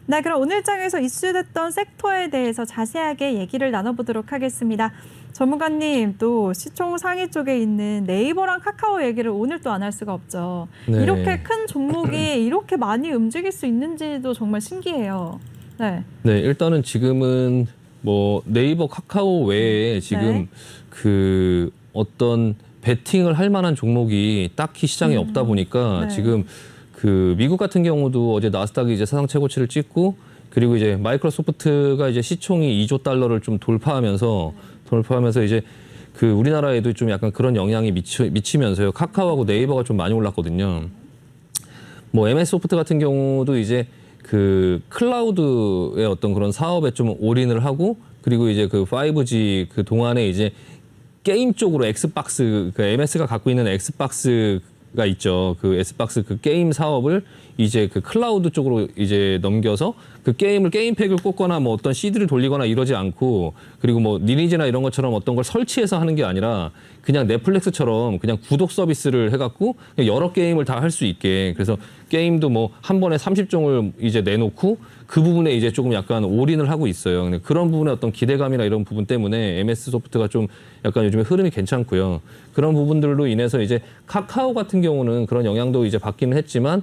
네, 그럼 오늘 장에서 이슈됐던 섹터에 대해서 자세하게 얘기를 나눠보도록 하겠습니다. 전문가님, 또 시총 상위 쪽에 있는 네이버랑 카카오 얘기를 오늘 또 안 할 수가 없죠. 네. 이렇게 큰 종목이 이렇게 많이 움직일 수 있는지도 정말 신기해요. 네. 네, 일단은 지금은 뭐 네이버, 카카오 외에 지금 네. 그 어떤 베팅을 할 만한 종목이 딱히 시장에 없다 보니까 네. 지금 그 미국 같은 경우도 어제 나스닥이 이제 사상 최고치를 찍고 그리고 이제 마이크로소프트가 이제 시총이 2조 달러를 좀 돌파하면서 이제 그 우리나라에도 좀 약간 그런 영향이 미치면서요. 카카오하고 네이버가 좀 많이 올랐거든요. 뭐 MS소프트 같은 경우도 이제 그 클라우드의 어떤 그런 사업에 좀 올인을 하고 그리고 이제 그 5G 그 동안에 이제 게임 쪽으로 엑스박스 그 MS가 갖고 있는 엑스박스가 있죠. 그 엑스박스 그 게임 사업을 이제 그 클라우드 쪽으로 이제 넘겨서 그 게임팩을 꽂거나 뭐 어떤 CD를 돌리거나 이러지 않고 그리고 뭐 리니지나 이런 것처럼 어떤 걸 설치해서 하는 게 아니라 그냥 넷플릭스처럼 그냥 구독 서비스를 해갖고 여러 게임을 다 할 수 있게 그래서 게임도 뭐 한 번에 30종을 이제 내놓고 그 부분에 이제 조금 약간 올인을 하고 있어요. 근데 그런 부분에 어떤 기대감이나 이런 부분 때문에 MS 소프트가 좀 약간 요즘에 흐름이 괜찮고요. 그런 부분들로 인해서 이제 카카오 같은 경우는 그런 영향도 이제 받기는 했지만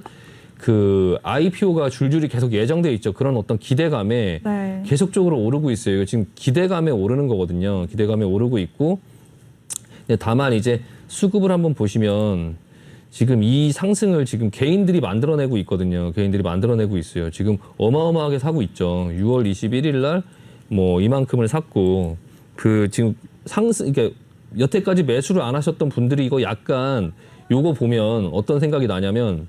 그 IPO가 줄줄이 계속 예정돼 있죠. 그런 어떤 기대감에 네. 계속적으로 오르고 있어요. 지금 기대감에 오르는 거거든요. 기대감에 오르고 있고 다만 이제 수급을 한번 보시면 지금 이 상승을 지금 개인들이 만들어내고 있거든요. 개인들이 만들어내고 있어요. 지금 어마어마하게 사고 있죠. 6월 21일 날 뭐 이만큼을 샀고 그 지금 상승 그러니까 여태까지 매수를 안 하셨던 분들이 이거 약간 요거 보면 어떤 생각이 나냐면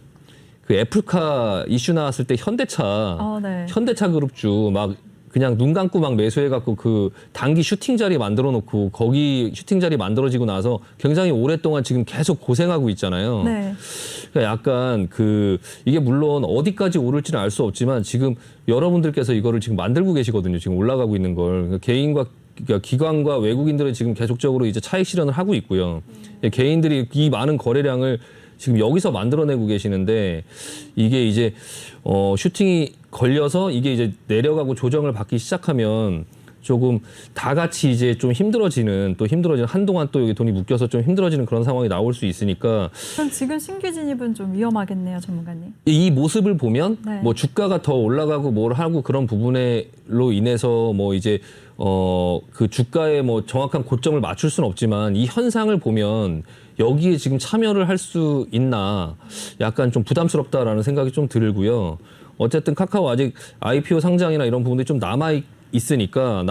그 애플카 이슈 나왔을 때 현대차 네. 현대차 그룹주 막 그냥 눈 감고 막 매수해갖고 그 단기 슈팅 자리 만들어 놓고 거기 슈팅 자리 만들어지고 나서 굉장히 오랫동안 지금 계속 고생하고 있잖아요. 네. 그러니까 약간 그 이게 물론 어디까지 오를지는 알 수 없지만 지금 여러분들께서 이거를 지금 만들고 계시거든요. 지금 올라가고 있는 걸 그러니까 개인과 그러니까 기관과 외국인들은 지금 계속적으로 이제 차익 실현을 하고 있고요. 개인들이 이 많은 거래량을 지금 여기서 만들어내고 계시는데 이게 이제 슈팅이 걸려서 이게 이제 내려가고 조정을 받기 시작하면 조금 다 같이 이제 좀 힘들어지는 한동안 또 여기 돈이 묶여서 좀 힘들어지는 그런 상황이 나올 수 있으니까 그럼 지금 신규 진입은 좀 위험하겠네요, 전문가님. 이 모습을 보면 네. 뭐 주가가 더 올라가고 뭘 하고 그런 부분으로 인해서 뭐 이제 그 주가의 뭐 정확한 고점을 맞출 수는 없지만 이 현상을 보면 여기에 지금 참여를 할 수 있나 약간 좀 부담스럽다라는 생각이 좀 들고요. 어쨌든 카카오 아직 IPO 상장이나 이런 부분들이 좀 남아 있으니까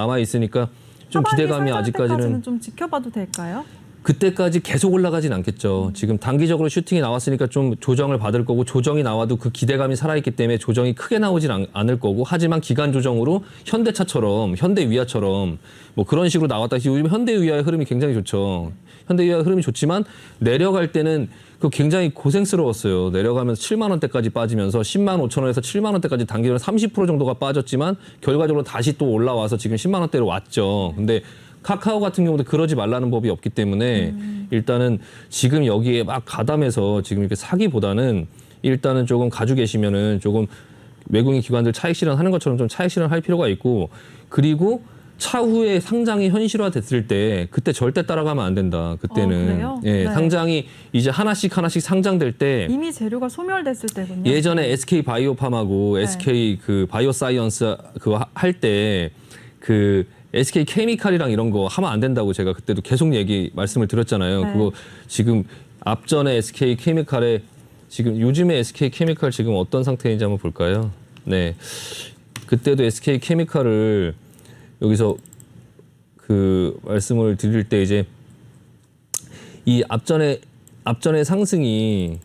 좀 기대감이 아직까지는 좀 지켜봐도 될까요? 그때까지 계속 올라가진 않겠죠. 지금 단기적으로 슈팅이 나왔으니까 좀 조정을 받을 거고 조정이 나와도 그 기대감이 살아있기 때문에 조정이 크게 나오진 않을 거고 하지만 기간 조정으로 현대차처럼 현대위아처럼 뭐 그런 식으로 나왔다. 요즘 현대위아의 흐름이 굉장히 좋죠. 현대위아 흐름이 좋지만 내려갈 때는 그 굉장히 고생스러웠어요. 내려가면서 7만 원대까지 빠지면서 10만 5천 원에서 7만 원대까지 단기적으로 30% 정도가 빠졌지만 결과적으로 다시 또 올라와서 지금 10만 원대로 왔죠. 근데 카카오 같은 경우도 그러지 말라는 법이 없기 때문에 일단은 지금 여기에 막 가담해서 지금 이렇게 사기보다는 일단은 조금 가지고 계시면은 조금 외국인 기관들 차익 실현하는 것처럼 좀 차익 실현할 필요가 있고 그리고 차후에 상장이 현실화됐을 때 그때 절대 따라가면 안 된다. 그때는 그래요? 예, 네. 상장이 이제 하나씩 상장될 때 이미 재료가 소멸됐을 때군요. 예전에 SK 바이오팜하고 네. SK 그 바이오사이언스 그거 할 때 그 SK 케미칼이랑 이런 거 하면 안 된다고 제가 그때도 계속 말씀을 드렸잖아요. 네. 그거 지금 앞전에 SK 케미칼에 지금 요즘에 SK 케미칼 지금 어떤 상태인지 한번 볼까요? 네. 그때도 SK 케미칼을 여기서 그 말씀을 드릴 때 이제 이 앞전에 상승이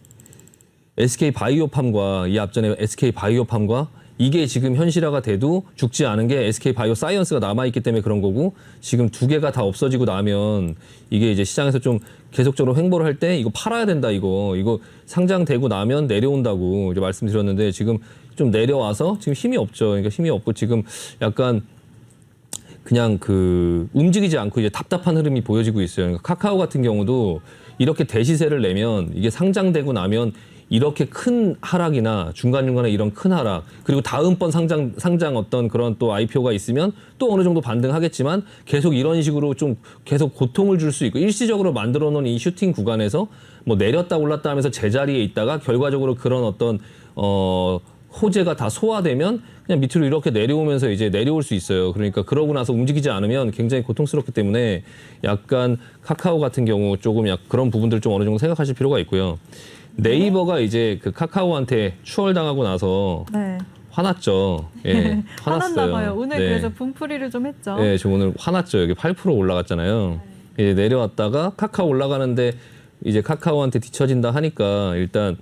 SK 바이오팜과 이 앞전에 SK 바이오팜과 이게 지금 현실화가 돼도 죽지 않은 게 SK 바이오사이언스가 남아있기 때문에 그런 거고 지금 두 개가 다 없어지고 나면 이게 이제 시장에서 좀 계속적으로 횡보를 할 때 이거 팔아야 된다 이거 상장되고 나면 내려온다고 이제 말씀드렸는데 지금 좀 내려와서 지금 힘이 없죠. 그러니까 힘이 없고 지금 약간 그냥 그 움직이지 않고 이제 답답한 흐름이 보여지고 있어요. 그러니까 카카오 같은 경우도 이렇게 대시세를 내면 이게 상장되고 나면 이렇게 큰 하락이나 중간중간에 이런 큰 하락 그리고 다음번 상장 어떤 그런 또 IPO가 있으면 또 어느 정도 반등하겠지만 계속 이런 식으로 좀 계속 고통을 줄 수 있고 일시적으로 만들어 놓은 이 슈팅 구간에서 뭐 내렸다 올랐다 하면서 제자리에 있다가 결과적으로 그런 어떤 호재가 다 소화되면 그냥 밑으로 이렇게 내려오면서 이제 내려올 수 있어요. 그러니까 그러고 나서 움직이지 않으면 굉장히 고통스럽기 때문에 약간 카카오 같은 경우 조금 그런 부분들을 좀 어느 정도 생각하실 필요가 있고요. 네이버가 이제 그 카카오한테 추월당하고 나서 네. 화났죠. 예, 화났나 봐요. 오늘 네. 그래서 분풀이를 좀 했죠. 네, 저 오늘 화났죠. 여기 8% 올라갔잖아요. 이제 내려왔다가 카카오 올라가는데 이제 카카오한테 뒤처진다 하니까 일단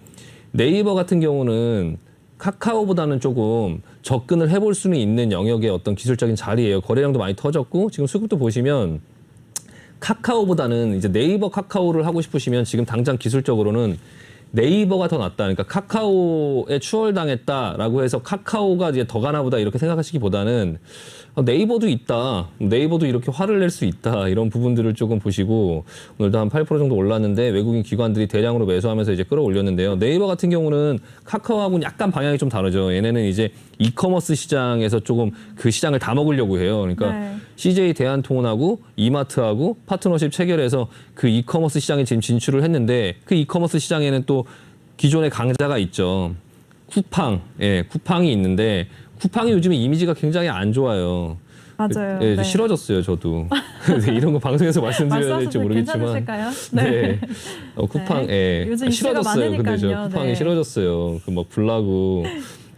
네이버 같은 경우는 카카오보다는 조금 접근을 해볼 수는 있는 영역의 어떤 기술적인 자리예요. 거래량도 많이 터졌고 지금 수급도 보시면 카카오보다는 이제 네이버 카카오를 하고 싶으시면 지금 당장 기술적으로는 네이버가 더 낫다. 그러니까 카카오에 추월당했다라고 해서 카카오가 이제 더 가나보다 이렇게 생각하시기보다는 네이버도 있다. 네이버도 이렇게 화를 낼 수 있다. 이런 부분들을 조금 보시고 오늘도 한 8% 정도 올랐는데 외국인 기관들이 대량으로 매수하면서 이제 끌어올렸는데요. 네이버 같은 경우는 카카오하고는 약간 방향이 좀 다르죠. 얘네는 이제 이커머스 시장에서 조금 그 시장을 다 먹으려고 해요. 그러니까 네. CJ 대한통운하고 이마트하고 파트너십 체결해서 그 이커머스 시장에 지금 진출을 했는데 그 이커머스 시장에는 또 기존의 강자가 있죠. 쿠팡, 예, 쿠팡이 있는데 쿠팡이 요즘에 이미지가 굉장히 안 좋아요. 맞아요. 예, 네. 싫어졌어요, 저도. 이런 거 방송에서 말씀드려야 될지 말씀하셔도 모르겠지만. 괜찮으실까요? 네. 쿠팡, 네. 예. 요즘 이슈가 싫어졌어요. 근데 저 많으니까요. 쿠팡이 네. 싫어졌어요. 그 막 불나고.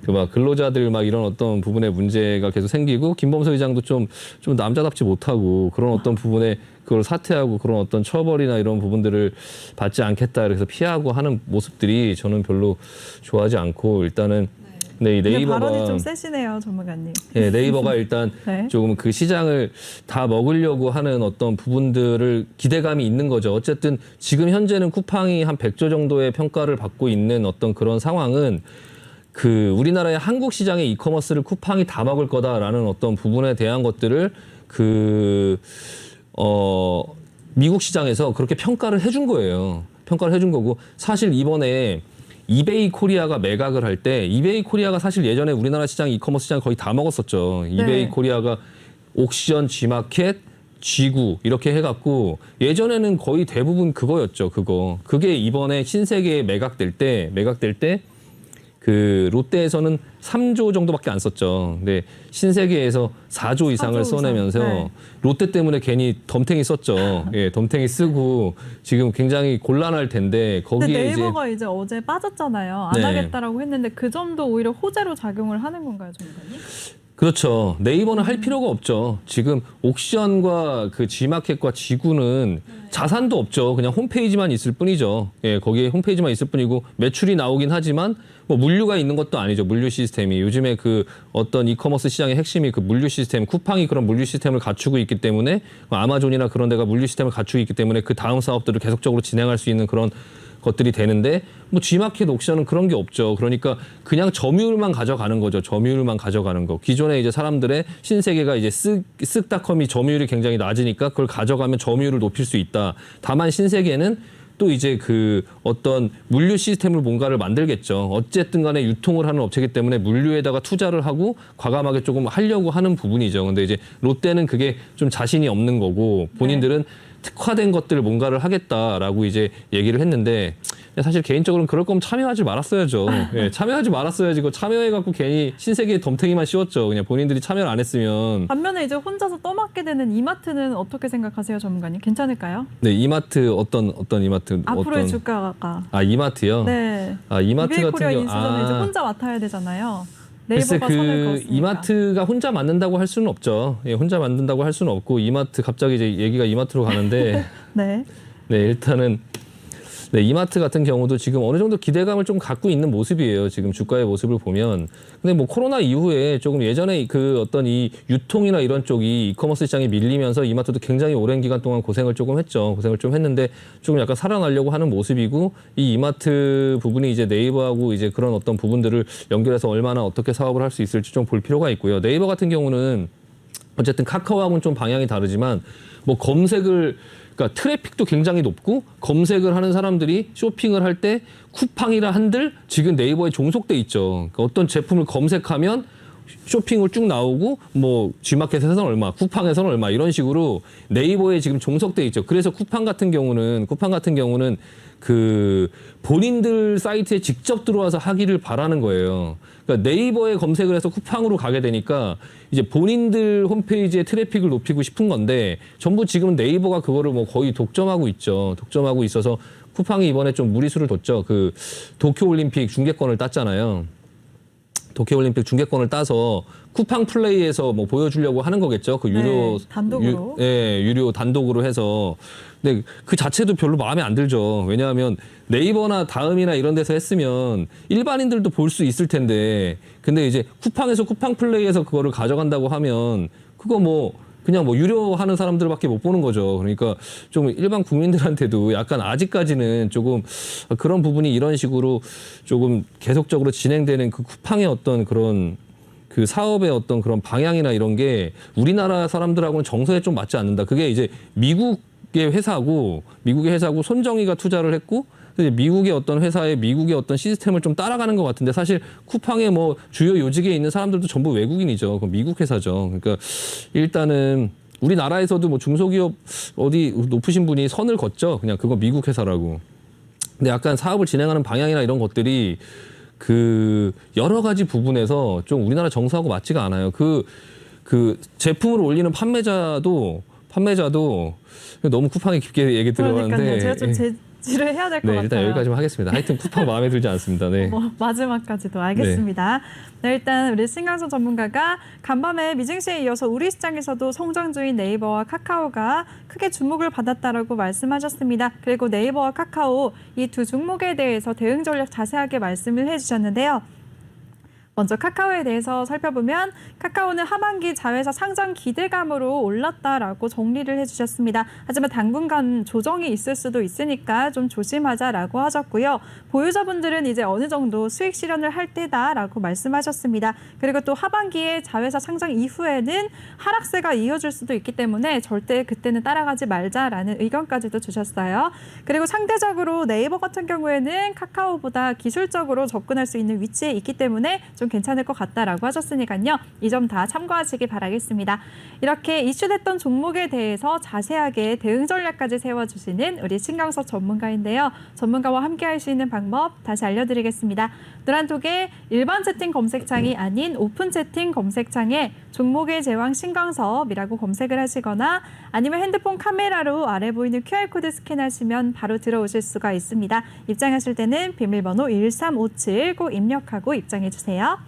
그 막 근로자들 막 이런 어떤 부분에 문제가 계속 생기고 김범수 의장도 좀 남자답지 못하고 그런 어떤 부분에 그걸 사퇴하고 그런 어떤 처벌이나 이런 부분들을 받지 않겠다 그래서 피하고 하는 모습들이 저는 별로 좋아하지 않고 일단은 네, 이 근데 네이버가 발언이 좀 세시네요, 전문가님. 네, 네이버가 일단 네. 조금 그 시장을 다 먹으려고 하는 어떤 부분들을 기대감이 있는 거죠. 어쨌든 지금 현재는 쿠팡이 한 100조 정도의 평가를 받고 있는 어떤 그런 상황은 그 우리나라의 한국 시장의 이커머스를 쿠팡이 다 먹을 거다라는 어떤 부분에 대한 것들을 미국 시장에서 그렇게 평가를 해준 거예요. 평가를 해준 거고 사실 이번에 이베이 코리아가 매각을 할 때 이베이 코리아가 사실 예전에 우리나라 시장 이커머스 시장 거의 다 먹었었죠. 이베이 네. 코리아가 옥션, G마켓, G9 이렇게 해갖고 예전에는 거의 대부분 그거였죠. 그게 이번에 신세계에 매각될 때 그 롯데에서는 3조 정도밖에 안 썼죠. 근데 신세계에서 4조 이상을 4조 써내면서 이상. 네. 롯데 때문에 괜히 덤탱이 썼죠. 예, 덤탱이 쓰고 지금 굉장히 곤란할 텐데 근데 거기에 네이버가 이제 어제 빠졌잖아요. 안 네. 하겠다라고 했는데 그 점도 오히려 호재로 작용을 하는 건가요, 전문가님? 그렇죠. 네이버는 할 필요가 없죠. 지금 옥션과 그 G마켓과 G구는 자산도 없죠. 그냥 홈페이지만 있을 뿐이죠. 예, 거기에 홈페이지만 있을 뿐이고 매출이 나오긴 하지만 뭐 물류가 있는 것도 아니죠. 물류 시스템이 요즘에 그 어떤 이커머스 시장의 핵심이 그 물류 시스템, 쿠팡이 그런 물류 시스템을 갖추고 있기 때문에 아마존이나 그런 데가 물류 시스템을 갖추고 있기 때문에 그 다음 사업들을 계속적으로 진행할 수 있는 그런 것들이 되는데 뭐 G마켓 옥션은 그런 게 없죠. 그러니까 그냥 점유율만 가져가는 거죠. 점유율만 가져가는 거. 기존에 이제 사람들의 신세계가 이제 쓱닷컴이 점유율이 굉장히 낮으니까 그걸 가져가면 점유율을 높일 수 있다. 다만 신세계는 또 이제 그 어떤 물류 시스템을 뭔가를 만들겠죠. 어쨌든 간에 유통을 하는 업체이기 때문에 물류에다가 투자를 하고 과감하게 조금 하려고 하는 부분이죠. 근데 이제 롯데는 그게 좀 자신이 없는 거고 본인들은 특화된 것들을 뭔가를 하겠다라고 이제 얘기를 했는데 사실 개인적으로는 그럴 거면 참여하지 말았어야죠. 예, 참여하지 말았어야지. 그거 참여해갖고 괜히 신세계에 덤탱이만 씌웠죠. 그냥 본인들이 참여를 안 했으면. 반면에 이제 혼자서 떠맡게 되는 이마트는 어떻게 생각하세요, 전문가님? 괜찮을까요? 네, 이마트 어떤 이마트? 앞으로의 어떤... 주가가. 아, 이마트요? 네. 아, 이마트 이베이 같은 코리아 경우. 인수전을 이제 혼자 맡아야 되잖아요. 글쎄 네이버가 선을 그 그었으니까. 이마트가 혼자 만든다고 할 수는 없죠. 예, 혼자 만든다고 할 수는 없고 이마트 갑자기 이제 얘기가 이마트로 가는데 네. 네, 일단은 네, 이마트 같은 경우도 지금 어느 정도 기대감을 좀 갖고 있는 모습이에요. 지금 주가의 모습을 보면. 근데 뭐 코로나 이후에 조금 예전에 그 어떤 이 유통이나 이런 쪽이 이커머스 시장이 밀리면서 이마트도 굉장히 오랜 기간 동안 고생을 조금 했죠. 고생을 좀 했는데 조금 약간 살아나려고 하는 모습이고 이 이마트 부분이 이제 네이버하고 이제 그런 어떤 부분들을 연결해서 얼마나 어떻게 사업을 할 수 있을지 좀 볼 필요가 있고요. 네이버 같은 경우는 어쨌든 카카오하고는 좀 방향이 다르지만 뭐 검색을 그러니까 트래픽도 굉장히 높고 검색을 하는 사람들이 쇼핑을 할 때 쿠팡이라 한들 지금 네이버에 종속돼 있죠. 그러니까 어떤 제품을 검색하면 쇼핑을 쭉 나오고 뭐 G마켓에서는 얼마, 쿠팡에서는 얼마 이런 식으로 네이버에 지금 종속돼 있죠. 그래서 쿠팡 같은 경우는 그 본인들 사이트에 직접 들어와서 하기를 바라는 거예요. 그러니까 네이버에 검색을 해서 쿠팡으로 가게 되니까 이제 본인들 홈페이지에 트래픽을 높이고 싶은 건데 전부 지금 네이버가 그거를 뭐 거의 독점하고 있죠. 독점하고 있어서 쿠팡이 이번에 좀 무리수를 뒀죠. 그 도쿄올림픽 중계권을 땄잖아요. 도쿄올림픽 중계권을 따서 쿠팡 플레이에서 뭐 보여주려고 하는 거겠죠. 그 유료 단독으로. 유료 단독으로 해서. 근데 그 자체도 별로 마음에 안 들죠. 왜냐하면 네이버나 다음이나 이런 데서 했으면 일반인들도 볼 수 있을 텐데, 근데 이제 쿠팡에서 쿠팡 플레이에서 그거를 가져간다고 하면 그거 뭐 그냥 뭐 유료하는 사람들밖에 못 보는 거죠. 그러니까 좀 일반 국민들한테도 약간 아직까지는 조금 그런 부분이 이런 식으로 조금 계속적으로 진행되는 그 쿠팡의 어떤 그런 그 사업의 어떤 그런 방향이나 이런 게 우리나라 사람들하고는 정서에 좀 맞지 않는다. 그게 이제 미국의 회사고 손정희가 투자를 했고 미국의 어떤 회사에 미국의 어떤 시스템을 좀 따라가는 것 같은데 사실 쿠팡의 뭐 주요 요직에 있는 사람들도 전부 외국인이죠. 그 미국 회사죠. 그러니까 일단은 우리나라에서도 뭐 중소기업 어디 높으신 분이 선을 걷죠. 그냥 그거 미국 회사라고. 근데 약간 사업을 진행하는 방향이나 이런 것들이 그 여러 가지 부분에서 좀 우리나라 정서하고 맞지가 않아요. 그 제품을 올리는 판매자도 너무 쿠팡에 깊게 얘기 들어가는데. 그러니까요. 제가 좀 제지를 해야 될 것 같아요. 일단 여기까지만 하겠습니다. 하여튼 쿠팡 마음에 들지 않습니다. 네. 마지막까지도 알겠습니다. 네, 일단 우리 신강선 전문가가 간밤에 미증시에 이어서 우리 시장에서도 성장주인 네이버와 카카오가 크게 주목을 받았다라고 말씀하셨습니다. 그리고 네이버와 카카오 이 두 종목에 대해서 대응 전략 자세하게 말씀을 해주셨는데요. 먼저 카카오에 대해서 살펴보면 카카오는 하반기 자회사 상장 기대감으로 올랐다라고 정리를 해주셨습니다. 하지만 당분간 조정이 있을 수도 있으니까 좀 조심하자라고 하셨고요. 보유자분들은 이제 어느 정도 수익 실현을 할 때다라고 말씀하셨습니다. 그리고 또 하반기에 자회사 상장 이후에는 하락세가 이어질 수도 있기 때문에 절대 그때는 따라가지 말자라는 의견까지도 주셨어요. 그리고 상대적으로 네이버 같은 경우에는 카카오보다 기술적으로 접근할 수 있는 위치에 있기 때문에 좀 괜찮을 것 같다라고 하셨으니까요. 이 점 다 참고하시기 바라겠습니다. 이렇게 이슈됐던 종목에 대해서 자세하게 대응 전략까지 세워주시는 우리 신강석 전문가인데요. 전문가와 함께할 수 있는 방법 다시 알려드리겠습니다. 노란톡에 일반 채팅 검색창이 아닌 오픈 채팅 검색창에 종목의 제왕 신강섭이라고 검색을 하시거나 아니면 핸드폰 카메라로 아래 보이는 QR코드 스캔하시면 바로 들어오실 수가 있습니다. 입장하실 때는 비밀번호 1357 꼭 입력하고 입장해 주세요.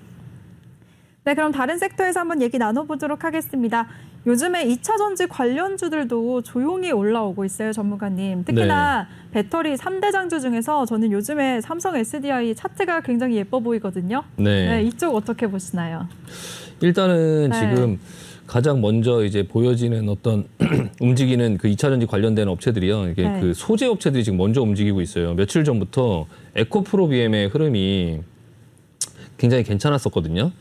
네, 그럼 다른 섹터에서 한번 얘기 나눠보도록 하겠습니다. 요즘에 2차 전지 관련주들도 조용히 올라오고 있어요, 전문가님. 특히나 배터리 3대 장주 중에서 저는 요즘에 삼성 SDI 차트가 굉장히 예뻐 보이거든요. 네, 이쪽 어떻게 보시나요? 일단은 지금 가장 먼저 이제 보여지는 어떤 움직이는 그 2차 전지 관련된 업체들이요. 이게 그 소재 업체들이 지금 먼저 움직이고 있어요. 며칠 전부터 에코프로비엠의 흐름이 굉장히 괜찮았었거든요.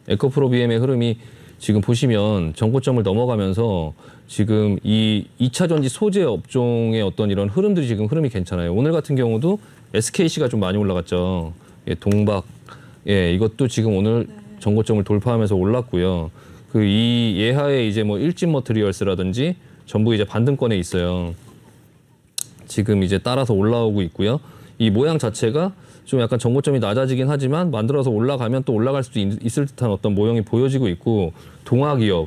에코프로비엠의 흐름이 지금 보시면 정고점을 넘어가면서 지금 이 2차 전지 소재 업종의 어떤 이런 흐름들이 지금 흐름이 괜찮아요. 오늘 같은 경우도 SKC가 좀 많이 올라갔죠. 동박, 이것도 지금 오늘 정고점을 돌파하면서 올랐고요. 그 이 예하에 이제 뭐 일진 머트리얼스라든지 전부 이제 반등권에 있어요. 지금 이제 따라서 올라오고 있고요. 이 모양 자체가 좀 약간 정고점이 낮아지긴 하지만 만들어서 올라가면 또 올라갈 수도 있을 듯한 어떤 모형이 보여지고 있고, 동아기업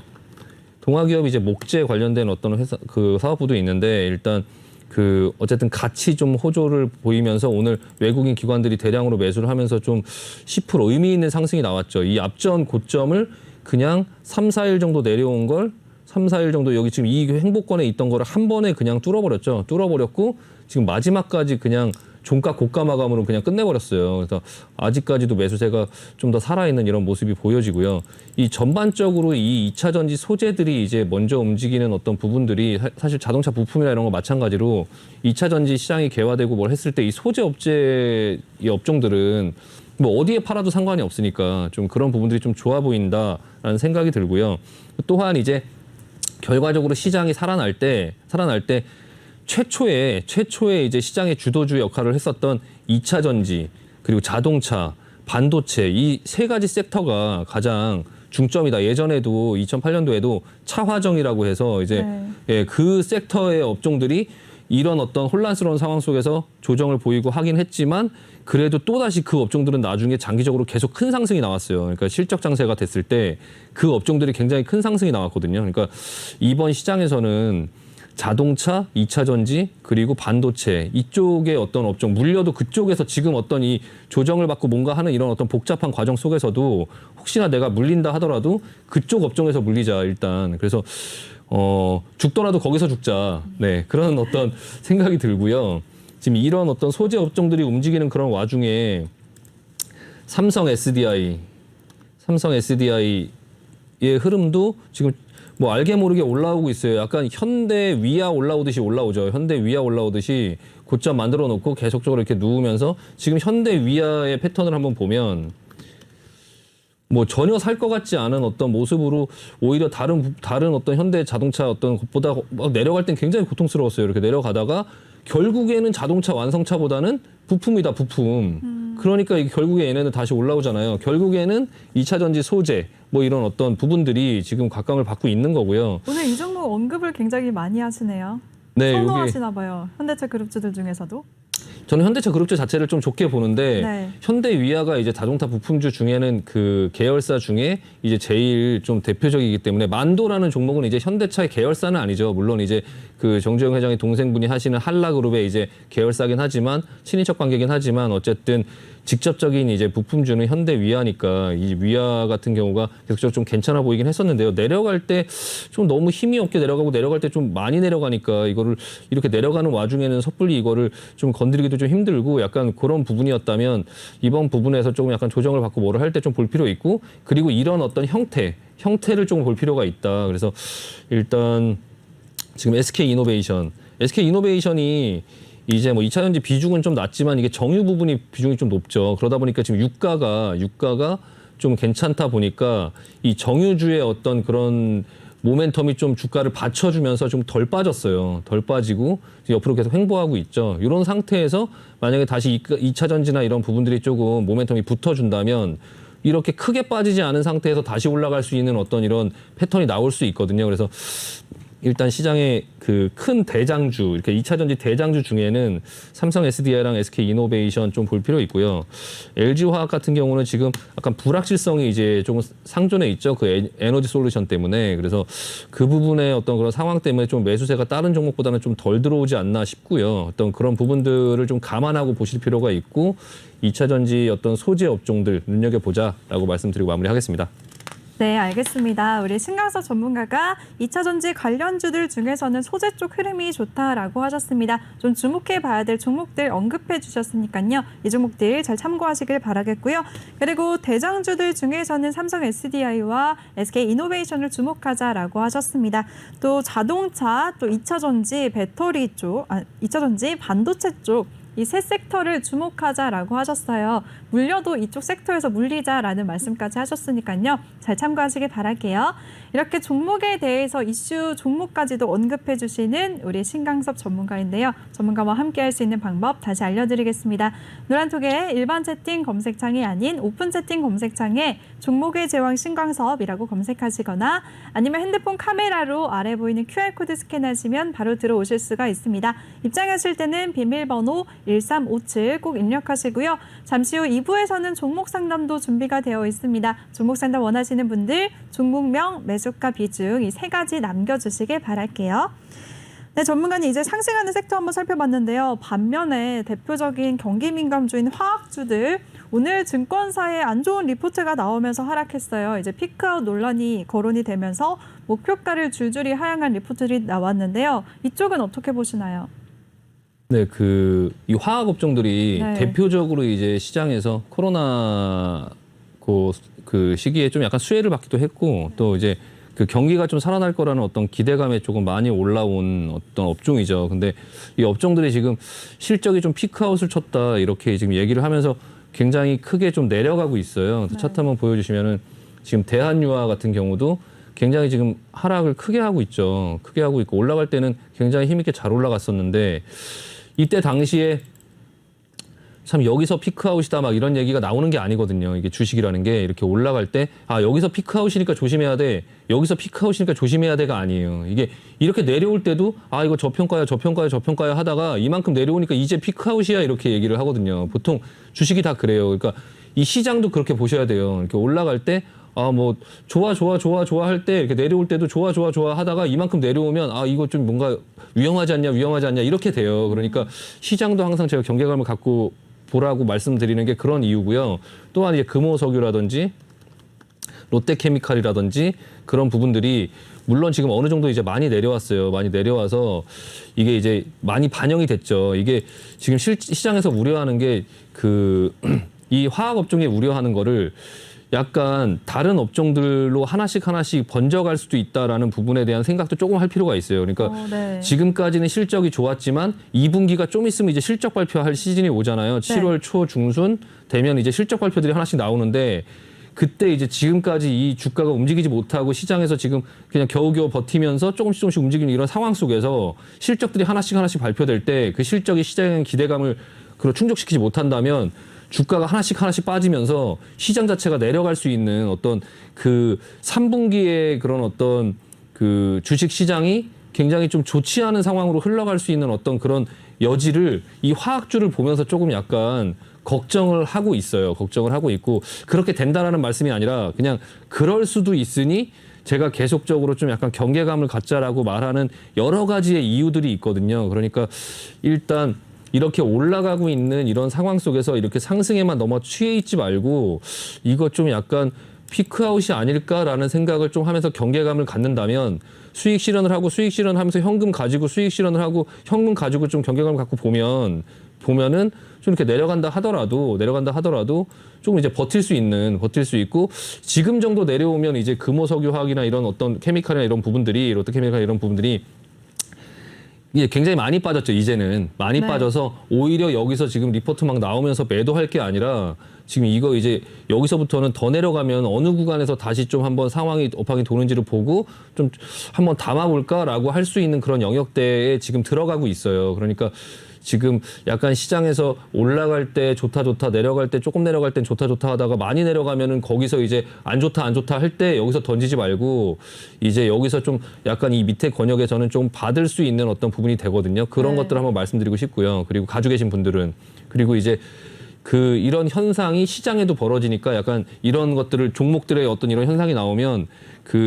이제 목재 관련된 어떤 회사 그 사업부도 있는데 일단 그 어쨌든 같이 좀 호조를 보이면서 오늘 외국인 기관들이 대량으로 매수를 하면서 좀 10% 의미 있는 상승이 나왔죠. 이 앞전 고점을 그냥 3, 4일 정도 내려온 걸 3, 4일 정도 여기 지금 이 행보권에 있던 거를 한 번에 그냥 뚫어버렸죠. 뚫어버렸고 지금 마지막까지 그냥 종가 고가 마감으로 그냥 끝내버렸어요. 그래서 아직까지도 매수세가 좀 더 살아있는 이런 모습이 보여지고요. 이 전반적으로 이 2차 전지 소재들이 이제 먼저 움직이는 어떤 부분들이 사실 자동차 부품이나 이런 거 마찬가지로 2차 전지 시장이 개화되고 뭘 했을 때 이 소재 업체 이 업종들은 뭐 어디에 팔아도 상관이 없으니까 좀 그런 부분들이 좀 좋아 보인다라는 생각이 들고요. 또한 이제 결과적으로 시장이 살아날 때 최초에 이제 시장의 주도주 역할을 했었던 2차 전지 그리고 자동차, 반도체 이 세 가지 섹터가 가장 중점이다. 예전에도 2008년도에도 차화정이라고 해서 이제 네. 예, 그 섹터의 업종들이 이런 어떤 혼란스러운 상황 속에서 조정을 보이고 하긴 했지만 그래도 또다시 그 업종들은 나중에 장기적으로 계속 큰 상승이 나왔어요. 그러니까 실적 장세가 됐을 때 그 업종들이 굉장히 큰 상승이 나왔거든요. 그러니까 이번 시장에서는 자동차, 2차 전지, 그리고 반도체 이쪽의 어떤 업종, 물려도 그쪽에서 지금 어떤 이 조정을 받고 뭔가 하는 이런 어떤 복잡한 과정 속에서도 혹시나 내가 물린다 하더라도 그쪽 업종에서 물리자 일단. 그래서 죽더라도 거기서 죽자. 네, 그런 어떤 생각이 들고요. 지금 이런 어떤 소재 업종들이 움직이는 그런 와중에 삼성 SDI의 흐름도 지금 뭐 알게 모르게 올라오고 있어요. 약간 현대 위아 올라오듯이 올라오죠. 현대 위아 올라오듯이 고점 만들어 놓고 계속적으로 이렇게 누우면서 지금 현대 위아의 패턴을 한번 보면 뭐 전혀 살 것 같지 않은 어떤 모습으로 오히려 다른 어떤 현대 자동차 어떤 것보다 막 내려갈 땐 굉장히 고통스러웠어요. 이렇게 내려가다가 결국에는 자동차 완성차보다는 부품이다, 부품. 그러니까 결국에 얘네는 다시 올라오잖아요. 결국에는 2차 전지 소재 뭐 이런 어떤 부분들이 지금 각광을 받고 있는 거고요. 오늘 이 종목 언급을 굉장히 많이 하시네요. 네, 선호하시나 봐요. 현대차 그룹주들 중에서도. 저는 현대차 그룹주 자체를 좀 좋게 보는데 네. 현대 위아가 이제 자동차 부품주 중에는 그 계열사 중에 이제 제일 좀 대표적이기 때문에 만도라는 종목은 이제 현대차의 계열사는 아니죠. 물론 이제 그 정주영 회장의 동생분이 하시는 한라그룹의 이제 계열사긴 하지만 친인척 관계긴 하지만 어쨌든 직접적인 이제 부품주는 현대 위아니까 이 위아 같은 경우가 계속 좀 괜찮아 보이긴 했었는데요. 내려갈 때 좀 너무 힘이 없게 내려가고 내려갈 때 좀 많이 내려가니까 이거를 이렇게 내려가는 와중에는 섣불리 이거를 좀 건드리기도 좀 힘들고 약간 그런 부분이었다면 이번 부분에서 조금 약간 조정을 받고 뭐를 할 때 좀 볼 필요 있고 그리고 이런 어떤 형태를 좀 볼 필요가 있다. 그래서 일단 지금 SK이노베이션이 이제 뭐 2차 전지 비중은 좀 낮지만 이게 정유 부분이 비중이 좀 높죠. 그러다 보니까 지금 유가가 좀 괜찮다 보니까 이 정유주의 어떤 그런 모멘텀이 좀 주가를 받쳐주면서 좀 덜 빠졌어요. 덜 빠지고 옆으로 계속 횡보하고 있죠. 이런 상태에서 만약에 다시 2차 전지나 이런 부분들이 조금 모멘텀이 붙어준다면 이렇게 크게 빠지지 않은 상태에서 다시 올라갈 수 있는 어떤 이런 패턴이 나올 수 있거든요. 그래서 일단 시장의 그 큰 대장주, 이렇게 2차 전지 대장주 중에는 삼성 SDI랑 SK 이노베이션 좀 볼 필요 있고요. LG 화학 같은 경우는 지금 약간 불확실성이 이제 조금 상존해 있죠. 그 에너지 솔루션 때문에. 그래서 그 부분의 어떤 그런 상황 때문에 좀 매수세가 다른 종목보다는 좀 덜 들어오지 않나 싶고요. 어떤 그런 부분들을 좀 감안하고 보실 필요가 있고 2차 전지 어떤 소재 업종들 눈여겨보자라고 말씀드리고 마무리하겠습니다. 네, 알겠습니다. 우리 신강서 전문가가 2차 전지 관련주들 중에서는 소재 쪽 흐름이 좋다라고 하셨습니다. 좀 주목해 봐야 될 종목들 언급해 주셨으니까요. 이 종목들 잘 참고하시길 바라겠고요. 그리고 대장주들 중에서는 삼성 SDI와 SK 이노베이션을 주목하자라고 하셨습니다. 또 자동차, 또 2차 전지 배터리 쪽, 2차 전지 반도체 쪽 이 세 섹터를 주목하자라고 하셨어요. 물려도 이쪽 섹터에서 물리자라는 말씀까지 하셨으니까요. 잘 참고하시길 바랄게요. 이렇게 종목에 대해서 이슈 종목까지도 언급해 주시는 우리 신강섭 전문가인데요. 전문가와 함께 할 수 있는 방법 다시 알려드리겠습니다. 노란톡에 일반 채팅 검색창이 아닌 오픈 채팅 검색창에 종목의 제왕 신강섭이라고 검색하시거나 아니면 핸드폰 카메라로 아래 보이는 QR코드 스캔하시면 바로 들어오실 수가 있습니다. 입장하실 때는 비밀번호 1357 꼭 입력하시고요. 잠시 후 2부에서는 종목 상담도 준비가 되어 있습니다. 종목 상담 원하시는 분들 종목명, 매수가 비중 이 세 가지 남겨주시길 바랄게요. 네, 전문가님 이제 상승하는 섹터 한번 살펴봤는데요. 반면에 대표적인 경기 민감주인 화학주들 오늘 증권사에 안 좋은 리포트가 나오면서 하락했어요. 이제 피크아웃 논란이 거론이 되면서 목표가를 줄줄이 하향한 리포트들이 나왔는데요. 이쪽은 어떻게 보시나요? 네, 이 화학 업종들이 네. 대표적으로 이제 시장에서 코로나 그 시기에 좀 약간 수혜를 받기도 했고 또 이제 그 경기가 좀 살아날 거라는 어떤 기대감에 조금 많이 올라온 어떤 업종이죠. 근데 이 업종들이 지금 실적이 좀 피크아웃을 쳤다 이렇게 지금 얘기를 하면서 굉장히 크게 좀 내려가고 있어요. 네. 차트 한번 보여주시면은 지금 대한유화 같은 경우도 굉장히 지금 하락을 크게 하고 있죠. 크게 하고 있고 올라갈 때는 굉장히 힘있게 잘 올라갔었는데 이때 당시에 참 여기서 피크아웃이다 막 이런 얘기가 나오는 게 아니거든요. 이게 주식이라는 게 이렇게 올라갈 때 여기서 피크아웃이니까 조심해야 돼. 여기서 피크아웃이니까 조심해야 돼가 아니에요. 이게 이렇게 내려올 때도 이거 저평가야 하다가 이만큼 내려오니까 이제 피크아웃이야 이렇게 얘기를 하거든요. 보통 주식이 다 그래요. 그러니까 이 시장도 그렇게 보셔야 돼요. 이렇게 올라갈 때 뭐 좋아 할 때 이렇게 내려올 때도 좋아 하다가 이만큼 내려오면 이거 좀 뭔가 위험하지 않냐 이렇게 돼요. 그러니까 시장도 항상 제가 경계감을 갖고 보라고 말씀드리는 게 그런 이유고요. 또한 이제 금호석유라든지 롯데케미칼이라든지 그런 부분들이 물론 지금 어느 정도 이제 많이 내려왔어요. 많이 내려와서 이게 이제 많이 반영이 됐죠. 이게 지금 시장에서 우려하는 게 이 화학 업종에 우려하는 거를 약간 다른 업종들로 하나씩 번져갈 수도 있다라는 부분에 대한 생각도 조금 할 필요가 있어요. 그러니까 네. 지금까지는 실적이 좋았지만 2분기가 좀 있으면 이제 실적 발표할 시즌이 오잖아요. 7월 초 중순 되면 이제 실적 발표들이 하나씩 나오는데 그때 이제 지금까지 이 주가가 움직이지 못하고 시장에서 지금 그냥 겨우겨우 버티면서 조금씩 움직이는 이런 상황 속에서 실적들이 하나씩 발표될 때 그 실적이 시장의 기대감을 충족시키지 못한다면 주가가 하나씩 빠지면서 시장 자체가 내려갈 수 있는 어떤 3분기의 그런 어떤 주식 시장이 굉장히 좀 좋지 않은 상황으로 흘러갈 수 있는 어떤 그런 여지를 이 화학주를 보면서 조금 약간 걱정을 하고 있어요. 걱정을 하고 있고 그렇게 된다라는 말씀이 아니라 그냥 그럴 수도 있으니 제가 계속적으로 좀 약간 경계감을 갖자라고 말하는 여러 가지의 이유들이 있거든요. 그러니까 일단 이렇게 올라가고 있는 이런 상황 속에서 이렇게 상승에만 너무 취해 있지 말고 이거 좀 약간 피크아웃이 아닐까라는 생각을 좀 하면서 경계감을 갖는다면 수익 실현을 하고 수익 실현하면서 현금 가지고 수익 실현을 하고 현금 가지고 좀 경계감을 갖고 보면은 좀 이렇게 내려간다 하더라도 조금 이제 버틸 수 있고 지금 정도 내려오면 이제 금호석유화학이나 이런 어떤 케미칼이나 이런 부분들이 롯데케미칼 이런 부분들이 이게 굉장히 많이 빠졌죠. 이제는 많이 빠져서 오히려 여기서 지금 리포트 막 나오면서 매도할 게 아니라 지금 이거 이제 여기서부터는 더 내려가면 어느 구간에서 다시 좀 한번 상황이 업황이 도는지를 보고 좀 한번 담아볼까라고 할 수 있는 그런 영역대에 지금 들어가고 있어요. 그러니까 지금 약간 시장에서 올라갈 때 좋다 내려갈 때 조금 내려갈 땐 좋다 하다가 많이 내려가면은 거기서 이제 안 좋다 할 때 여기서 던지지 말고 이제 여기서 좀 약간 이 밑에 권역에 저는 좀 받을 수 있는 어떤 부분이 되거든요. 그런 것들을 한번 말씀드리고 싶고요. 그리고 가지고 계신 분들은 그리고 이제 이런 현상이 시장에도 벌어지니까 약간 이런 것들을 종목들의 어떤 이런 현상이 나오면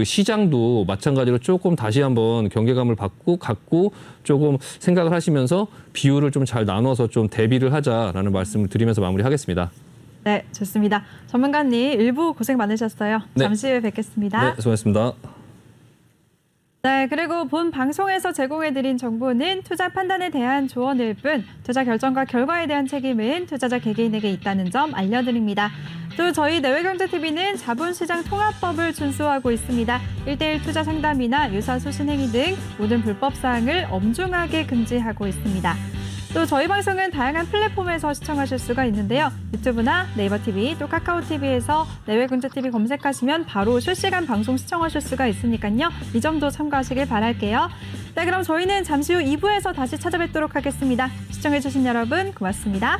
시장도 마찬가지로 조금 다시 한번 경계감을 갖고 조금 생각을 하시면서 비율을 좀 잘 나눠서 좀 대비를 하자라는 말씀을 드리면서 마무리하겠습니다. 네, 좋습니다. 전문가님 일부 고생 많으셨어요. 네. 잠시 후에 뵙겠습니다. 네, 수고하셨습니다. 네, 그리고 본 방송에서 제공해드린 정보는 투자 판단에 대한 조언일 뿐 투자 결정과 결과에 대한 책임은 투자자 개개인에게 있다는 점 알려드립니다. 또 저희 내외경제TV는 자본시장 통합법을 준수하고 있습니다. 1:1 투자 상담이나 유사 수신 행위 등 모든 불법 사항을 엄중하게 금지하고 있습니다. 또 저희 방송은 다양한 플랫폼에서 시청하실 수가 있는데요. 유튜브나 네이버TV 또 카카오TV에서 내외경제TV 검색하시면 바로 실시간 방송 시청하실 수가 있으니까요. 이 점도 참고하시길 바랄게요. 네, 그럼 저희는 잠시 후 2부에서 다시 찾아뵙도록 하겠습니다. 시청해주신 여러분 고맙습니다.